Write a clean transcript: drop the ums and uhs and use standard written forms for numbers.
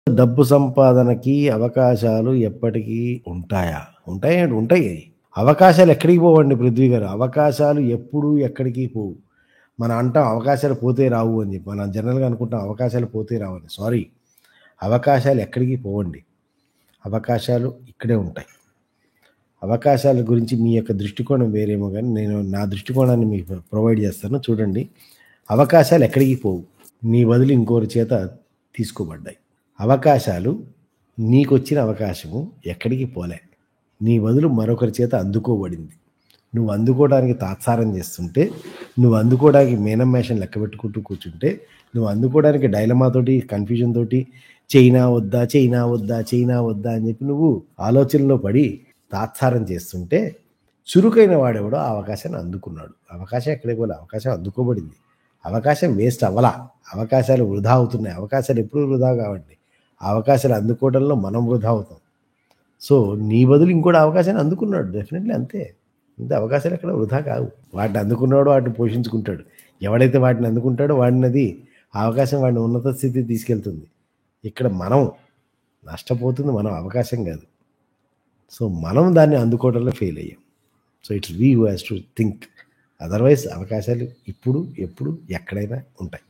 డబ్బు సంపాదనకి అవకాశాలు ఎప్పటికీ ఉంటాయా? ఉంటాయండి. ఉంటాయి. అవకాశాలు ఎక్కడికి పోవండి పృథ్వీ గారు. అవకాశాలు ఎప్పుడు ఎక్కడికి పోవు. మనం అంటాం అవకాశాలు పోతే రావు అని చెప్పి. మనం జనరల్‌గా అనుకుంటాం అవకాశాలు పోతే రావని. సారీ. అవకాశాలు ఎక్కడికి పోవండి. అవకాశాలు ఇక్కడే ఉంటాయి. అవకాశాల గురించి మీ యొక్క దృష్టికోణం వేరేమో గానీ, నేను నా దృష్టికోణాన్ని మీకు ప్రొవైడ్ చేస్తాను. చూడండి. అవకాశాలు ఎక్కడికి పోవు. నీ బదులు ఇంకోరి చేత తీసుకోబడ్డాయి. అవకాశాలు నీకొచ్చిన అవకాశము ఎక్కడికి పోలే. నీ బదులు మరొకరి చేత అందుకోబడింది. నువ్వు అందుకోవడానికి తాత్సారం చేస్తుంటే, నువ్వు అందుకోవడానికి మేనం మేషం లెక్కబెట్టుకుంటూ కూర్చుంటే, నువ్వు అందుకోవడానికి డైలమాతోటి, కన్‌ఫ్యూజన్ తోటి చైనా వద్దా, చైనా వద్దా, చైనా వద్దా అని చెప్పి నువ్వు ఆలోచనలో పడి తాత్సారం చేస్తుంటే, చురుకైన వాడెవడో ఆ అవకాశాన్ని అందుకున్నాడు. అవకాశం ఎక్కడికి పోలే. అవకాశం అందుకోబడింది. అవకాశం వేస్ట్ అవ్వలా. అవకాశాలు వృధా అవుతున్నాయి. అవకాశాలు ఎప్పుడు వృధా కావండి. ఆ అవకాశాలు అందుకోవడంలో మనం వృధా అవుతాం. సో, నీ బదులు ఇంకోడు అవకాశాన్ని అందుకున్నాడు. డెఫినెట్‌లీ అంతే. అంతే అవకాశాలు ఎక్కడ వృధా కావు. వాటిని అందుకున్నవాడు వాటిని పోషించుకుంటాడు. ఎవడైతే వాటిని అందుకుంటాడో వాడినది ఆ అవకాశం వాడిని ఉన్నత స్థితికి తీసుకెళ్తుంది. ఇక్కడ మనం నష్టపోతుంది మనం అవకాశం కాదు. సో, మనం దాన్ని అందుకోవడంలో ఫెయిల్ అయ్యాం. So, it's we who has to think. Otherwise అవకాశాలు ఇప్పుడు, ఎప్పుడు, ఎక్కడైనా ఉంటాయి.